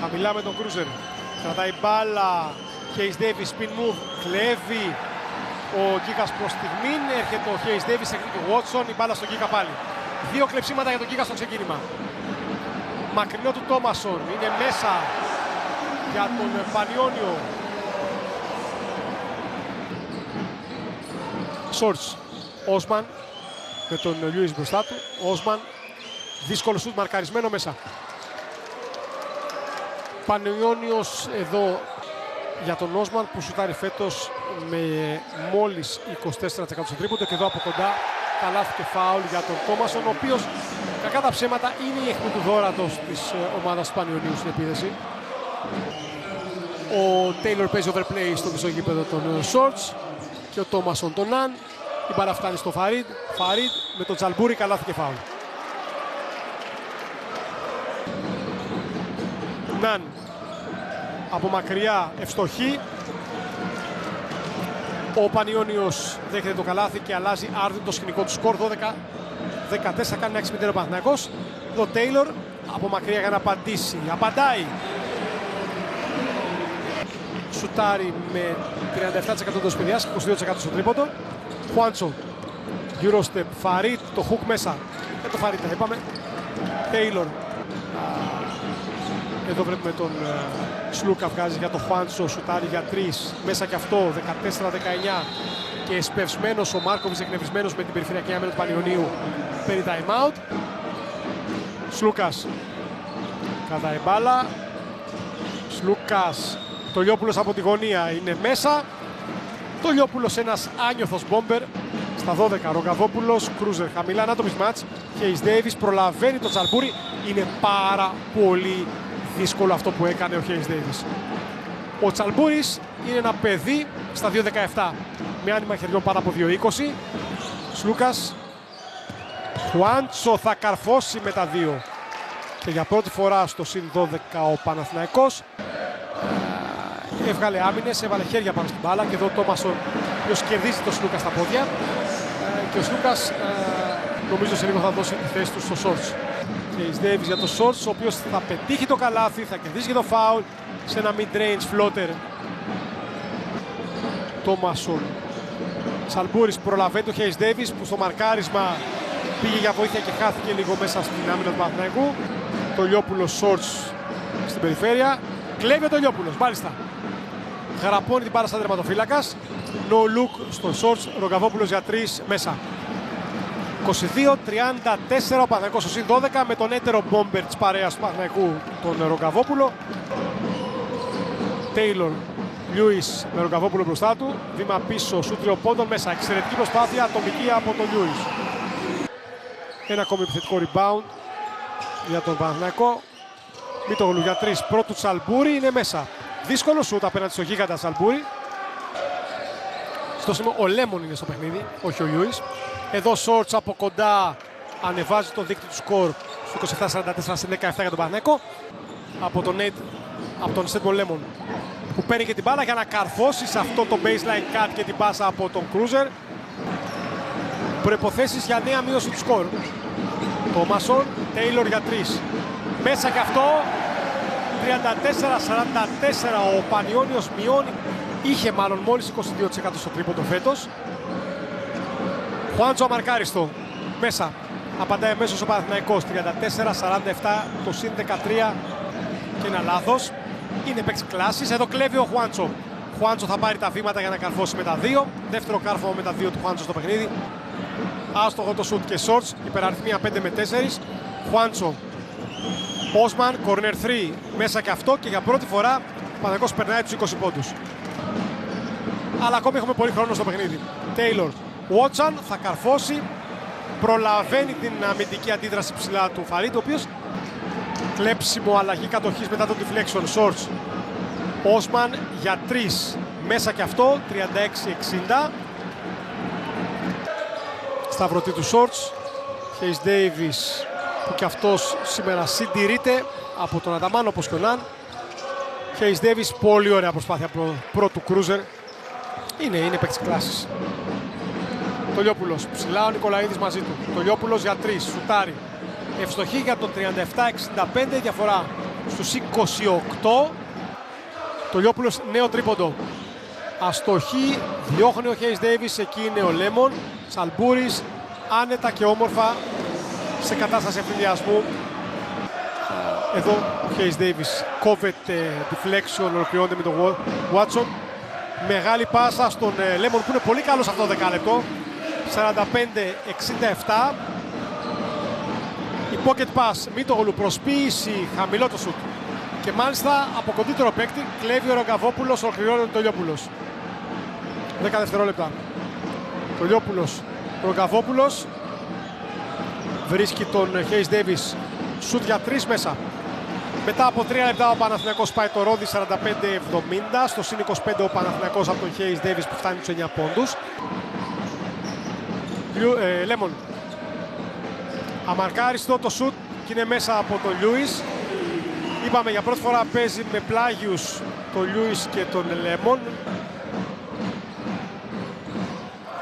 Χαμηλά με τον Κρούζερ. Κρατάει μπάλα. Hayes Davis, spin move. Κλέβει ο Γκίκας προς στιγμήν. Έρχεται ο Hayes Davis, εκδίκει του Watson. Η μπάλα στον Γκίκα πάλι. Δύο κλεψίματα για τον Γκίκα στο ξεκίνημα. Μακρινό του Τόμασον. Είναι μέσα για τον Πανιόνιο. Σόρτς. Όσμαν με τον Λιούις μπροστά του. Όσμαν. Δύσκολο σουτ, μαρκαρισμένο μέσα. Πανιόνιος εδώ για τον Όσμαν που σουτάρει φέτος με μόλις 24% στο τρίποντο και εδώ από κοντά καλάθι και φάουλ για τον Τόμασον, ο οποίος κακά τα ψέματα είναι η αιχμή του δώρατος της ομάδας του Πανιωνίου στην επίδεση. Ο Τέιλορ παίζει overplay στο μισό γήπεδο των Shorts και ο Τόμασον τον Ναν. Η μπάλα φτάνει στο Φαρίντ. Φαρίντ με τον Τζαλμπούρι, καλάθι και φάουλ. Ναν από μακριά ευστοχή. Ο Πανιόνιος δέχεται το καλάθι και αλλάζει άρδιν το σκηνικό του σκορ. 12-14, κάνει 6-0 ο Παναθηναϊκός. Ο Τέιλορ από μακριά για να απαντήσει. Απαντάει. Σουτάρει με 37% το σπηδιάς, 22% στο τρίποντο. Χουάντσο, Eurostep, Φαρίτ, το hook μέσα. Το Φαρίτ τα είπαμε. Τέιλορ. Εδώ βλέπουμε τον Σλούκα βγάζει για τον Χουάντσο, σουτάρει για 3. Μέσα και αυτό, 14-19. Και εσπευσμένος ο Μάρκοβιτς, εκνευρισμένος με την περιφερειακή άμυνα του Πανιωνίου. Παίρνει time out. Σλούκας. Κρατάει μπάλα. Σλούκας. Το Λιόπουλος από τη γωνία είναι μέσα. Το Λιόπουλος ένας άνιωθος μπόμπερ. Στα 12, Ρογκαβόπουλος, Κρούζερ χαμηλά, να το mismatch. Hayes Davis προλαβαίνει το Τζαλμπούρι. Είναι πάρα πολύ δύσκολο αυτό που έκανε ο Hayes Davis. Ο Τσαλμπούρης είναι ένα παιδί στα 2.17 με άνοιγμα χεριών πάνω από 2.20. Σλούκας. Χουάντσο θα καρφώσει με τα 2. Και για πρώτη φορά στο συν 12 ο Παναθηναϊκός. Έβγαλε άμυνες, έβαλε χέρια πάνω στην μπάλα και εδώ ο Τόμασον ποιος κερδίζει τον Σλούκα στα πόδια. Και ο Σλούκας νομίζω σε λίγο θα δώσει τη θέση του στο Shorts. Hayes Davis για το Shorts, ο οποίος θα πετύχει το καλάθι, θα κερδίσει και το foul σε ένα mid-range floater. Τόμασον. Σαλμπούρης προλαβαίνει το Hayes Davis που στο μαρκάρισμα πήγε για βοήθεια και χάθηκε λίγο μέσα στην άμυνα του Παναθηναϊκού. Το Λιόπουλος Shorts στην περιφέρεια. Κλέβει το Λιόπουλος, μάλιστα. Γραπώνει την μπάλα σαν τερματοφύλακας. No look στο Shorts, Ρογκαβόπουλος για 3 μέσα. 22-34 ο Παναθηναϊκός στο συν 12 με τον έτερο μπόμπερ της παρέας του Παναθηναϊκού, τον Ρογκαβόπουλο. Τέιλορ, Λιούις με Ρογκαβόπουλο μπροστά του. Βήμα πίσω, σούτ τριοπόντων μέσα. Εξαιρετική προσπάθεια, ατομική από τον Λιούις. Ένα ακόμη επιθετικό rebound για τον Παναθηναϊκό. Μητογλου για 3, πρώτου Τσαλμπούρι, είναι μέσα. Δύσκολο σούτ απέναντι στο γίγαντα Τσαλμπούρι. Στο σημείο ο Λέμον είναι στο παιχνίδι, όχι ο Λιούις. Εδώ Shorts από κοντά ανεβάζει το δίκτυο του σκορ στο 27-44 σε 17 για τον Παναθηναϊκό. Από τον Στέντμον Λέμον που παίρνει και την μπάλα για να καρφώσει σε αυτό το baseline cut και την πάσα από τον Κρούζερ. Προϋποθέσεις για νέα μείωση του σκορ. Τόμασον, Τέιλορ για 3. Μέσα και αυτό, 34-44 ο Πανιόνιος μειώνει. Είχε μάλλον μόλις 22% στο τρίποντο φέτος. Χουάντσο αμαρκάριστο, μέσα. Απαντάει αμέσως ο Παναθηναϊκός, 34-47, το συν 13 και ένα λάθος. Είναι παίκτης κλάσης, εδώ κλέβει ο Χουάντσο. Χουάντσο θα πάρει τα βήματα για να καρφώσει με τα 2. Δεύτερο κάρφωμα με τα 2 του Χουάντσο στο παιχνίδι. Άστοχο το σουτ και Shorts, υπεραριθμία 5 με 4. Χουάντσο. Όσμαν, corner 3, μέσα και αυτό και για πρώτη φορά ο Παναθηναϊκός περνάει τους 20 πόντους. Αλλά ακόμη έχουμε πολύ χρόνο στο παιχνίδι. Τέιλορ, Watson θα καρφώσει, προλαβαίνει την αμυντική αντίδραση ψηλά του Φαρίντ, ο οποίος κλέψιμο, αλλαγή κατοχής μετά το deflection. Shorts. Όσμαν για 3, μέσα και αυτό, 36-60. Σταυρωτή του Shorts. Hayes Davis που και αυτός σήμερα συντηρείται από τον Ανταμάν όπως και ο Ναν. Hayes Davis, πολύ ωραία προσπάθεια πρώτου Κρούζερ. Είναι παίκτης κλάσης. Το Λιόπουλος, ψηλά ο Νικολαίδης μαζί του. Το Λιόπουλος για 3, σουτάρει. Ευστοχή για το 37-65, διαφορά στους 28. Το Λιόπουλος νέο τρίποντο. Αστοχή, διώχνει ο Hayes Davis, εκεί είναι ο Λέμον. Σαλμπούρης, άνετα και όμορφα σε κατάσταση ευθυνδιασμού. Εδώ ο Hayes Davis κόβεται deflection, ολοκληρώνεται με τον Watson. Μεγάλη πάσα στον Λέμον που είναι πολύ καλός αυτό το δεκάλεπτο. 45-67. Η pocket pass, Μίτογλου, προσποίηση, χαμηλό το σουτ. Και μάλιστα από κοντύτερο παίκτη κλέβει ο Ρογκαβόπουλος, ολοκληρώνει το Λιόπουλος. 10 δευτερόλεπτα. Το Λιόπουλος, Ρογκαβόπουλος βρίσκει τον Hayes Davis, σουτ για 3 μέσα. Μετά από 3 λεπτά ο Παναθηναϊκός πάει το ρόδι 45-70. Στο συν 25 ο Παναθηναϊκός από τον Hayes Davis που φτάνει τους 9 πόντους. Λέμον. Αμαρκάριστο το σουτ και είναι μέσα από τον Λιούις. Είπαμε για πρώτη φορά παίζει με πλάγιους τον Λιούις και τον Λέμον.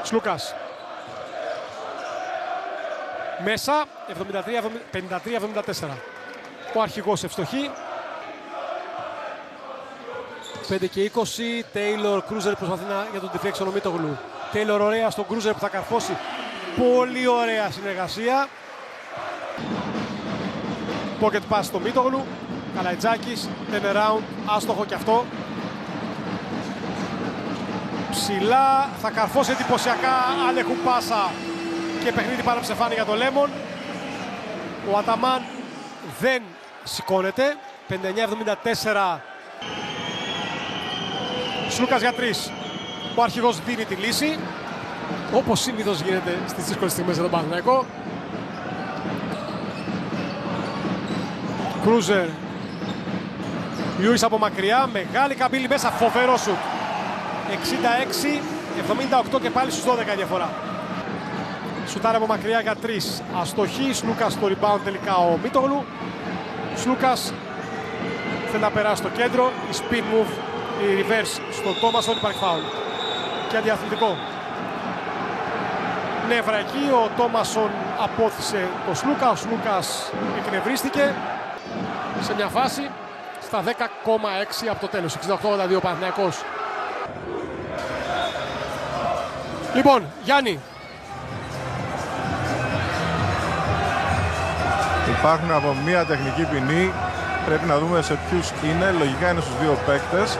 Σλούκας. Μέσα 53-74. Ο αρχηγός ευστοχή. 5 και 20. Τέιλορ, Κρούζερ προσπαθεί για τον deflection ο Μίτογλου. Τέιλορ ωραία στον Κρούζερ που θα καρφώσει. Πολύ ωραία συνεργασία. Pocket pass στο Μίτογλου. Καλαϊτζάκης, turn around, άστοχο και αυτό. Ψηλά, θα καρφώσει εντυπωσιακά αν έχουν πάσα και παιχνίδι πάνω ψεφάνει για το Λέμον. Ο Αταμάν δεν σηκώνεται. 59-74. Σλούκας για 3. Ο αρχηγός δίνει τη λύση. Όπως συνήθως γίνεται στις δύσκολες στιγμές για τον Παναθηναϊκό. Κρούζερ. Λιούις από μακριά. Μεγάλη καμπύλη μέσα. Φοβερό σουτ. 66-78 και πάλι στους 12 η διαφορά. Σουτάρε από μακριά για 3. Αστοχή. Σλούκας στο rebound τελικά ο Μίτογλου. Σλούκας θέλει να περάσει στο κέντρο. Η spin move, η reverse στον Τόμασον, υπάρχει φάουλ. Και αντιαθλητικό. Νεύρα εκεί, ο Τόμασον απόθυσε το Σλούκα. Ο Σλούκας εκνευρίστηκε σε μια φάση στα 10,6 από το τέλος. 68-82 Παναθηναϊκός. Λοιπόν, Γιάννη. Υπάρχουν από μία τεχνική ποινή. Πρέπει να δούμε σε ποιους είναι. Λογικά είναι στους δύο παίκτες.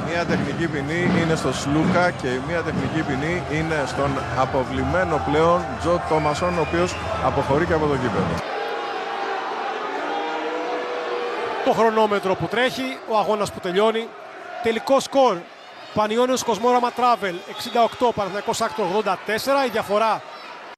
Μία τεχνική ποινή είναι στο Σλούκα και μία τεχνική ποινή είναι στον αποβλημένο πλέον Τζο Τόμασον, ο οποίος αποχωρεί και από το γήπεδο. Το χρονόμετρο που τρέχει, ο αγώνας που τελειώνει. Τελικό σκορ. Πανιώνιος Κοσμόραμα Travel 68, Παναθηναϊκός Άκτορ 84. Η διαφορά